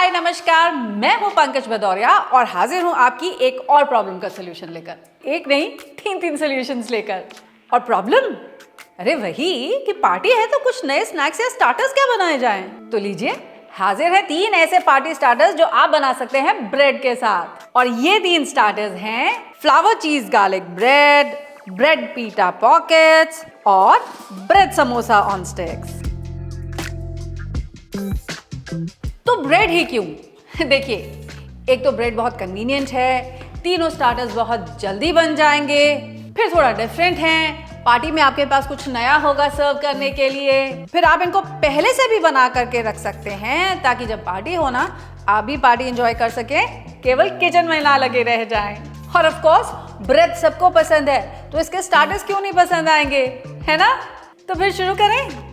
हाय नमस्कार, मैं हूं पंकज भदौरिया और हाजिर हूं आपकी एक और प्रॉब्लम का सोल्यूशन लेकर। एक नहीं, तीन सोल्यूशंस लेकर। और प्रॉब्लम? अरे वही कि पार्टी है तो कुछ नए स्नैक्स या स्टार्टर्स क्या बनाए जाएं। तो लीजिए, हाजिर है 3 ऐसे पार्टी स्टार्टर्स जो आप बना सकते हैं ब्रेड के साथ। और ये 3 स्टार्टर्स हैं फ्लावर चीज गार्लिक ब्रेड, ब्रेड पीटा पॉकेट्स और ब्रेड समोसा ऑन स्टिक्स। तो ब्रेड ही क्यों? देखिए, एक तो ब्रेड बहुत कन्वीनियंट है, तीनों स्टार्टर्स बहुत जल्दी बन जाएंगे, फिर थोड़ा डिफरेंट हैं, पार्टी में आपके पास कुछ नया होगा सर्व करने के लिए, फिर आप इनको पहले से भी बना करके रख सकते हैं ताकि जब पार्टी हो ना, आप भी पार्टी एंजॉय कर सकें, केवल किचन में ना लगे रह जाएं। और ऑफ कोर्स ब्रेड सबको पसंद है, तो इसके स्टार्टर्स क्यों नहीं पसंद आएंगे, है ना? तो फिर शुरू करें।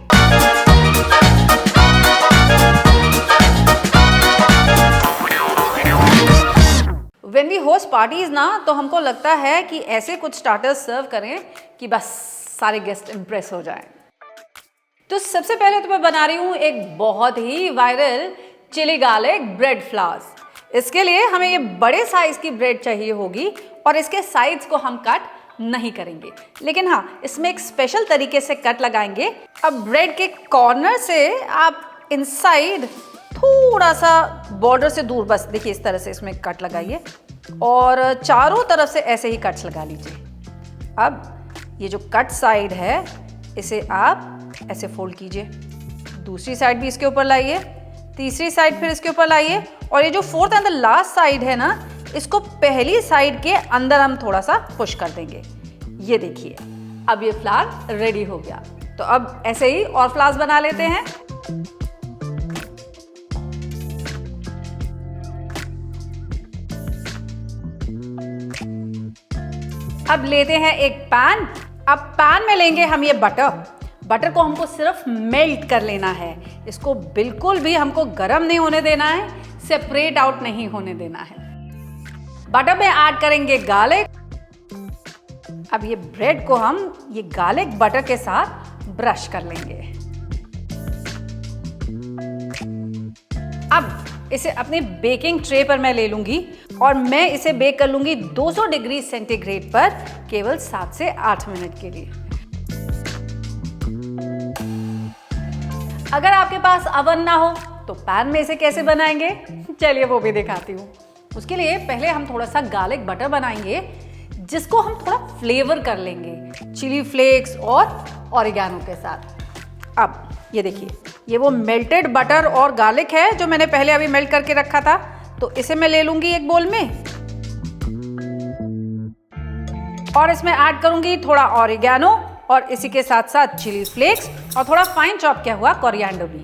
When we host parties ना, तो हमको लगता है कि ऐसे कुछ स्टार्टर्स सर्व करें कि बस सारे गेस्ट इंप्रेस हो जाएं। तो सबसे पहले तो मैं बना रही हूँ एक बहुत ही viral chilli garlic bread flowers. इसके लिए हमें ये बड़े साइज की ब्रेड चाहिए होगी और इसके साइड्स को हम कट नहीं करेंगे, लेकिन हाँ, इसमें एक स्पेशल तरीके से कट लगाएंगे। अब ब्रेड के कॉर्नर से आप इनसाइड थोड़ा सा बॉर्डर से दूर, बस देखिए इस तरह से इसमें कट लगाइए और चारों तरफ से ऐसे ही कट्स लगा लीजिए। अब ये जो कट साइड है इसे आप ऐसे फोल्ड कीजिए, दूसरी साइड भी इसके ऊपर लाइए, तीसरी साइड फिर इसके ऊपर लाइए और ये जो fourth and the last side है ना, इसको पहली साइड के अंदर हम थोड़ा सा पुश कर देंगे। ये देखिए, अब ये फ्लावर रेडी हो गया। तो अब ऐसे ही और फ्लावर्स बना लेते हैं। अब लेते हैं एक पैन। अब पैन में लेंगे हम ये बटर को हमको सिर्फ मेल्ट कर लेना है। इसको बिल्कुल भी हमको गर्म नहीं होने देना है, सेपरेट आउट नहीं होने देना है। बटर में ऐड करेंगे गार्लिक। अब ये ब्रेड को हम ये गार्लिक बटर के साथ ब्रश कर लेंगे। अब इसे अपनी बेकिंग ट्रे पर मैं ले लूंगी और मैं इसे बेक कर लूंगी 200 डिग्री सेंटीग्रेड पर केवल 7 से 8 मिनट के लिए। अगर आपके पास अवन ना हो तो पैन में इसे कैसे बनाएंगे, चलिए वो भी दिखाती हूँ। उसके लिए पहले हम थोड़ा सा गार्लिक बटर बनाएंगे, जिसको हम थोड़ा फ्लेवर कर लेंगे चिली फ्लेक्स और ऑरिगेनो के साथ। अब ये देखिए, ये वो मेल्टेड बटर और गार्लिक है जो मैंने पहले अभी मेल्ट करके रखा था। तो इसे मैं ले लूंगी एक बोल में और इसमें ऐड करूंगी थोड़ा ऑरिगेनो और इसी के साथ साथ चिली फ्लेक्स और थोड़ा फाइन चॉप किया हुआ कोरिएंडर भी।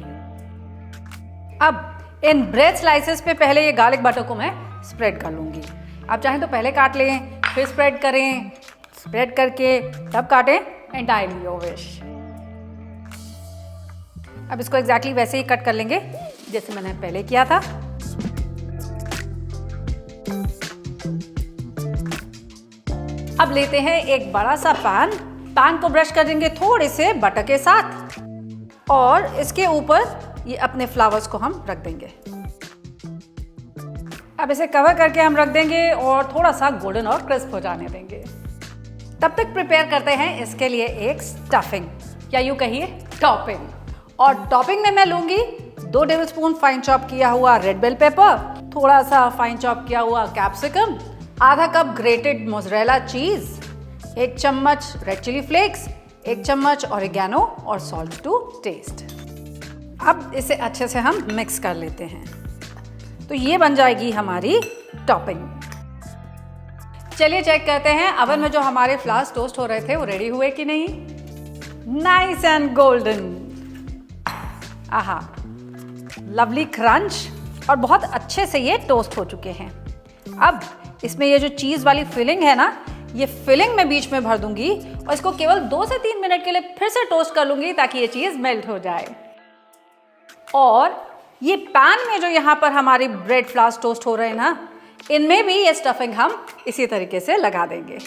अब इन ब्रेड स्लाइसेस पे पहले ये गार्लिक बटर को मैं स्प्रेड कर लूंगी। आप चाहें तो पहले काट लें, फिर स्प्रेड करें, स्प्रेड करके तब काटें, एंटायरली योर विश। अब इसको एग्जैक्टली वैसे ही कट कर लेंगे जैसे मैंने पहले किया था। अब लेते हैं एक बड़ा सा पैन को ब्रश कर देंगे थोड़े से बटर के साथ और इसके ऊपर ये अपने फ्लावर्स को हम रख देंगे। अब इसे कवर करके हम रख देंगे और थोड़ा सा गोल्डन और क्रिस्प हो जाने देंगे। तब तक प्रिपेयर करते हैं इसके लिए एक स्टफिंग, या यूं कहिए टॉपिंग। और टॉपिंग में मैं लूंगी 2 टेबलस्पून फाइन चॉप किया हुआ रेड बेल पेपर, थोड़ा सा फाइन चॉप किया हुआ कैप्सिकम, आधा कप ग्रेटेड मोज़रेला चीज, 1 चम्मच रेड चिली फ्लेक्स, 1 चम्मच ऑरिगेनो और सॉल्ट टू टेस्ट। अब इसे अच्छे से हम मिक्स कर लेते हैं। तो ये बन जाएगी हमारी टॉपिंग। चलिए चेक करते हैं अवन में जो हमारे फ्लावर्स टोस्ट हो रहे थे वो रेडी हुए कि नहीं। नाइस एंड गोल्डन, आहा, लवली क्रंच और बहुत अच्छे से ये टोस्ट हो चुके हैं। अब इसमें ये जो चीज वाली फिलिंग है ना, ये फिलिंग मैं बीच में भर दूंगी और इसको केवल 2 से 3 मिनट के लिए फिर से टोस्ट कर लूंगी ताकि ये चीज मेल्ट हो जाए। और ये पैन में जो यहाँ पर हमारी ब्रेड फ्लावर्स टोस्ट हो रहे हैं ना, इनमें भी ये स्टफिंग हम इसी तरीके से लगा देंगे।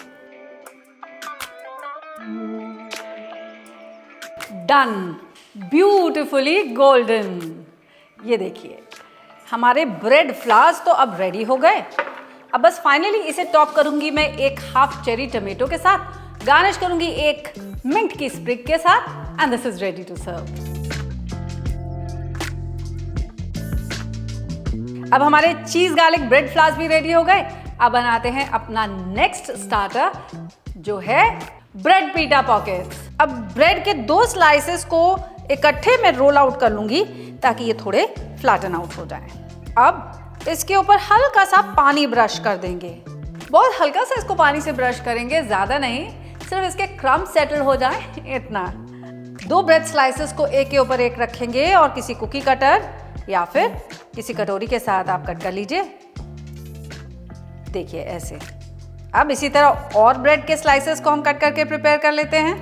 Done, beautifully golden. ये देखिए, हमारे ब्रेड फ्लावर्स तो अब रेडी हो गए। अब बस फाइनली इसे टॉप करूंगी मैं एक हाफ चेरी टमेटो के साथ, गार्निश करूंगी एक मिंट की स्प्रिग के साथ and this is ready to serve. अब हमारे चीज गार्लिक ब्रेड फ्लावर्स भी रेडी हो गए। अब बनाते हैं अपना नेक्स्ट स्टार्टर जो है ब्रेड पीटा पॉकेट्स। अब ब्रेड के 2 स्लाइसेस को इकट्ठे में रोल आउट कर लूंगी ताकि ये थोड़े फ्लैटन आउट हो जाएं। अब इसके ऊपर हल्का सा पानी ब्रश कर देंगे, बहुत हल्का सा इसको पानी से ब्रश करेंगे, ज्यादा नहीं, सिर्फ इसके क्रम्ब सेटल हो जाए इतना। 2 ब्रेड स्लाइसेस को एक के ऊपर एक रखेंगे और किसी कुकी कटर या फिर किसी कटोरी के साथ आप कट कर लीजिए, देखिए ऐसे। अब इसी तरह और ब्रेड के स्लाइसेस को हम कट करके प्रिपेयर कर लेते हैं।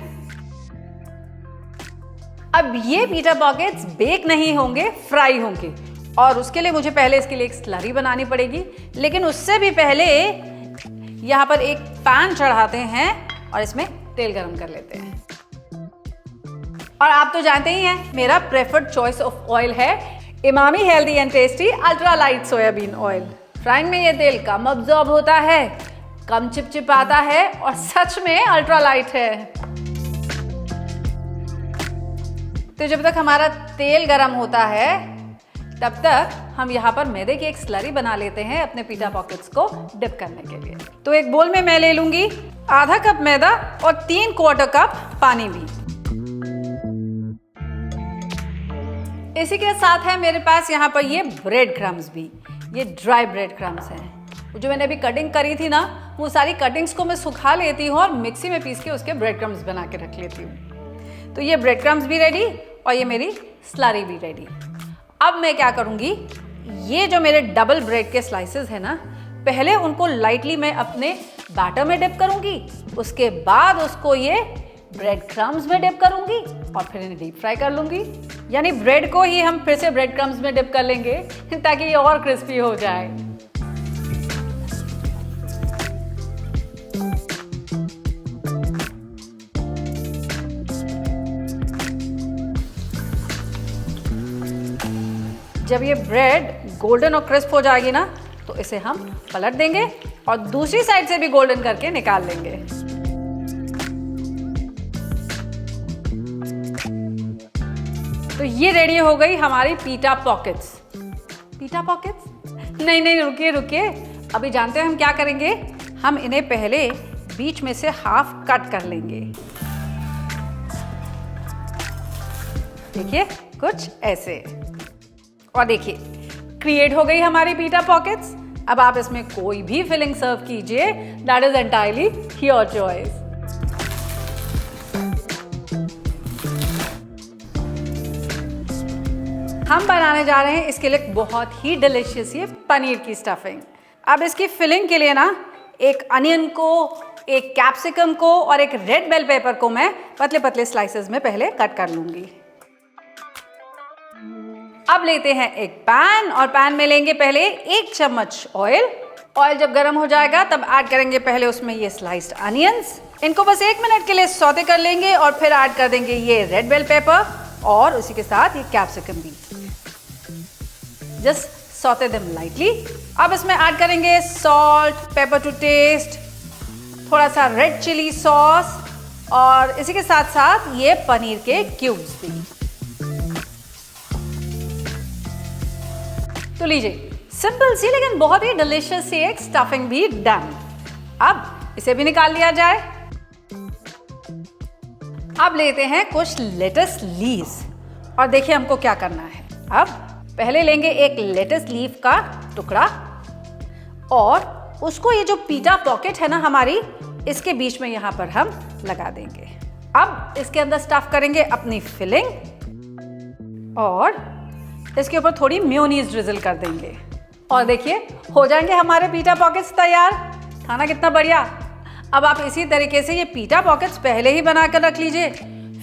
अब ये पिटा पॉकेट्स बेक नहीं होंगे, फ्राई होंगे, और उसके लिए मुझे पहले इसके लिए एक स्लरी बनानी पड़ेगी। लेकिन उससे भी पहले यहाँ पर एक पैन चढ़ाते हैं और इसमें तेल गरम कर लेते हैं। और आप तो जानते ही हैं मेरा प्रेफर्ड चॉइस ऑफ ऑयल है Emami healthy and tasty ultra light soybean oil. Frying में ये तेल कम अब्जॉर्ब होता है, कम चिपचिपाता है और सच में अल्ट्रा लाइट है। तो जब तक हमारा तेल गरम होता है तब तक हम यहाँ पर मैदे की एक स्लरी बना लेते हैं अपने पिटा पॉकेट्स को डिप करने के लिए। तो एक बोल में मैं ले लूंगी आधा कप मैदा और 3/4 कप पानी भी। इसी के साथ है मेरे पास यहाँ पर ये ब्रेड क्रम्स भी, ये ड्राई ब्रेड क्रम्स हैं। जो मैंने अभी कटिंग करी थी ना, वो सारी कटिंग्स को मैं सुखा लेती हूँ और मिक्सी में पीस के उसके ब्रेड क्रम्स बना के रख लेती हूँ। तो ये ब्रेड क्रम्स भी रेडी और ये मेरी स्लरी भी रेडी। अब मैं क्या करूँगी, ये जो मेरे डबल ब्रेड के स्लाइसेस है ना, पहले उनको लाइटली मैं अपने बैटर में डिप करूँगी, उसके बाद उसको ये ब्रेड क्रम्स में डिप करूंगी और फिर इन्हें डीप फ्राई कर लूंगी। यानी ब्रेड को ही हम फिर से ब्रेड क्रम्स में डिप कर लेंगे ताकि ये और क्रिस्पी हो जाए। जब ये ब्रेड गोल्डन और क्रिस्प हो जाएगी ना, तो इसे हम पलट देंगे और दूसरी साइड से भी गोल्डन करके निकाल लेंगे। तो ये रेडी हो गई हमारी पिटा पॉकेट्स। पिटा पॉकेट्स? नहीं, रुकिए, अभी जानते हैं हम क्या करेंगे। हम इन्हें पहले बीच में से हाफ कट कर लेंगे, देखिए कुछ ऐसे। और देखिए क्रिएट हो गई हमारी पिटा पॉकेट्स। अब आप इसमें कोई भी फिलिंग सर्व कीजिए, that is entirely your choice. हम बनाने जा रहे हैं इसके लिए बहुत ही डिलीशियस ये पनीर की स्टफिंग। अब इसकी फिलिंग के लिए ना एक अनियन को, एक कैप्सिकम को और एक रेड बेल पेपर को मैं पतले पतले स्लाइसेस में पहले कट कर लूंगी। अब लेते हैं एक पैन और पैन में लेंगे पहले 1 चम्मच ऑयल। ऑयल जब गर्म हो जाएगा तब ऐड करेंगे पहले उसमें ये स्लाइस्ड अनियंस। इनको बस 1 मिनट के लिए सौते कर लेंगे और फिर ऐड कर देंगे ये रेड बेल पेपर और उसी के साथ ये कैप्सिकम भी। Just saute them lightly. अब इसमें ऐड करेंगे सॉल्ट, पेपर टू टेस्ट, थोड़ा सा रेड चिली सॉस और इसी के साथ साथ ये पनीर के क्यूब्स भी। तो लीजिए सिंपल सी लेकिन बहुत ही डिलीशियस सी एक स्टफिंग भी डन। अब इसे भी निकाल लिया जाए। अब लेते हैं कुछ लेटस लीव्स और देखिए हमको क्या करना है। अब पहले लेंगे एक लेटस लीफ का टुकड़ा और उसको ये जो पिटा पॉकेट है ना हमारी, इसके बीच में यहाँ पर हम लगा देंगे। अब इसके अंदर स्टफ करेंगे अपनी फिलिंग और इसके ऊपर थोड़ी मेयोनीज ड्रिजल कर देंगे और देखिए हो जाएंगे हमारे पिटा पॉकेट्स तैयार। था ना कितना बढ़िया। अब आप इसी तरीके से ये पिटा पॉकेट्स पहले ही बना कर रख लीजिए,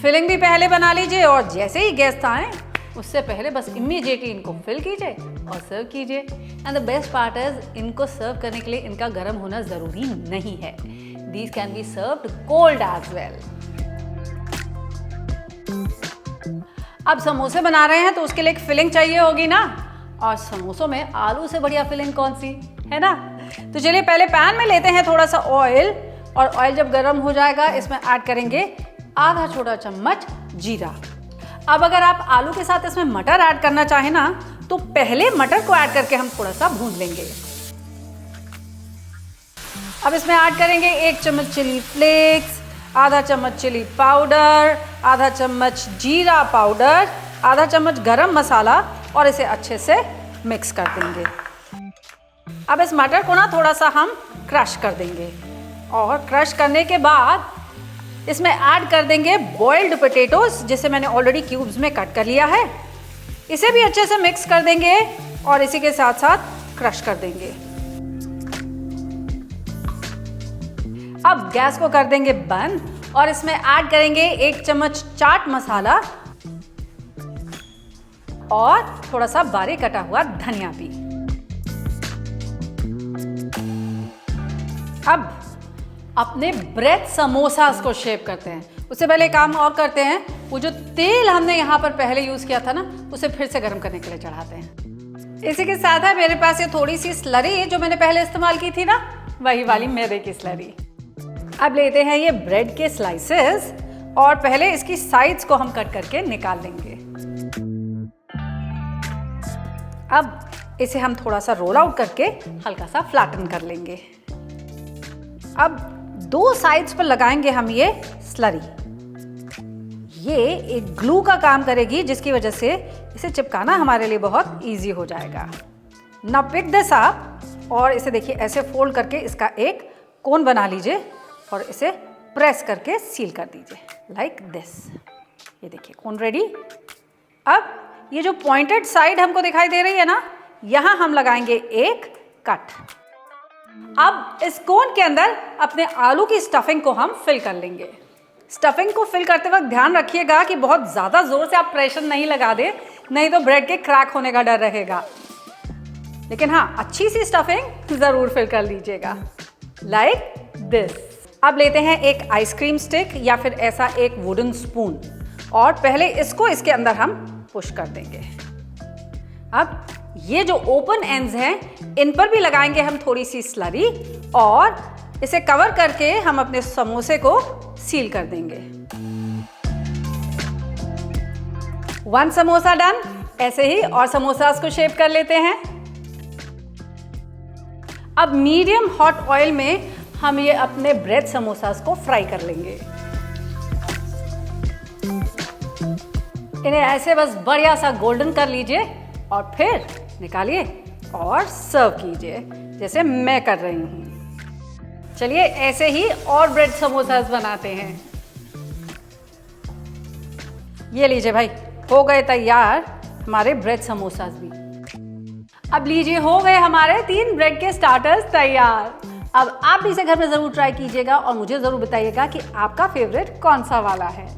फिलिंग भी पहले बना लीजिए और जैसे ही गेस्ट आए उससे पहले बस इमीडिएटली इनको फिल कीजिए और सर्व कीजिए। And the best part is इनको सर्व करने के लिए इनका गर्म होना ज़रूरी नहीं है। These can be served cold as well. अब समोसे बना रहे हैं तो उसके लिए एक फिलिंग चाहिए होगी ना, और समोसों में आलू से बढ़िया फिलिंग कौन सी है ना। तो चलिए पहले पैन में लेते हैं थोड़ा सा ऑयल, और ऑयल जब गर्म हो जाएगा इसमें ऐड करेंगे आधा छोटा चम्मच जीरा। अब अगर आप आलू के साथ इसमें मटर ऐड करना चाहें ना, तो पहले मटर को ऐड करके हम थोड़ा सा भून लेंगे। अब इसमें ऐड करेंगे 1 चम्मच चिली फ्लेक्स, आधा चम्मच चिली पाउडर, आधा चम्मच जीरा पाउडर, आधा चम्मच गरम मसाला, और इसे अच्छे से मिक्स कर देंगे। अब इस मटर को ना थोड़ा सा हम क्रश कर देंगे, और क्रश करने के बाद इसमें ऐड कर देंगे बॉइल्ड पोटैटोज, जिसे मैंने ऑलरेडी क्यूब्स में कट कर लिया है। इसे भी अच्छे से मिक्स कर देंगे और इसी के साथ साथ क्रश कर देंगे। अब गैस को कर देंगे बंद, और इसमें ऐड करेंगे 1 चम्मच चाट मसाला और थोड़ा सा बारीक कटा हुआ धनिया भी। अब अपने ब्रेड समोसास को शेप करते हैं। उससे पहले काम और करते हैं, वो जो तेल हमने यहाँ पर पहले यूज किया था ना, उसे फिर से गर्म करने के लिए चढ़ाते हैं। इसी के साथ है मेरे पास ये थोड़ी सी स्लरी जो मैंने पहले इस्तेमाल की थी ना, वही वाली मैदे की स्लरी। अब लेते हैं ये ब्रेड के स्लाइसेस, और पहले इसकी साइड्स को हम कट करके निकाल लेंगे। अब इसे हम थोड़ा सा रोल आउट करके हल्का सा फ्लैटन कर लेंगे। अब 2 साइड्स पर लगाएंगे हम ये स्लरी। ये एक ग्लू का काम करेगी, जिसकी वजह से इसे चिपकाना हमारे लिए बहुत इजी हो जाएगा। नाउ पिक दिस अप, और इसे देखिए ऐसे फोल्ड करके इसका एक कोन बना लीजिए और इसे प्रेस करके सील कर दीजिए लाइक दिस। ये देखिए कोन रेडी। अब ये जो पॉइंटेड साइड हमको दिखाई दे रही है ना, यहाँ हम लगाएंगे एक कट। अब इस कोन के अंदर अपने आलू की स्टफिंग को हम फिल कर लेंगे। स्टफिंग को फिल करते वक्त ध्यान रखिएगा कि बहुत ज़्यादा जोर से आप प्रेशर नहीं लगा दें, नहीं तो ब्रेड के क्रैक होने का डर रहेगा। लेकिन हाँ, अच्छी सी स्टफिंग ज़रूर फिल कर लीजिएगा लाइक दिस। अब लेते हैं एक आइसक्रीम स्टिक या फिर ऐसा एक वुडन स्पून, और पहले इसको इसके अंदर हम पुश कर देंगे। अब ये जो ओपन एंड्स हैं, इन पर भी लगाएंगे हम थोड़ी सी स्लरी, और इसे कवर करके हम अपने समोसे को सील कर देंगे। 1 समोसा डन। ऐसे ही और समोसास को शेप कर लेते हैं। अब मीडियम हॉट ऑयल में हम ये अपने ब्रेड समोसास को फ्राई कर लेंगे। इन्हें ऐसे बस बढ़िया सा गोल्डन कर लीजिए, और फिर निकालिए और सर्व कीजिए जैसे मैं कर रही हूँ। चलिए ऐसे ही और ब्रेड समोसास बनाते हैं। ये लीजिए भाई, हो गए तैयार हमारे ब्रेड समोसास भी। अब लीजिए, हो गए हमारे 3 ब्रेड के स्टार्टर्स तैयार। अब आप भी इसे घर में ज़रूर ट्राई कीजिएगा और मुझे ज़रूर बताइएगा कि आपका फेवरेट कौन सा वाला है।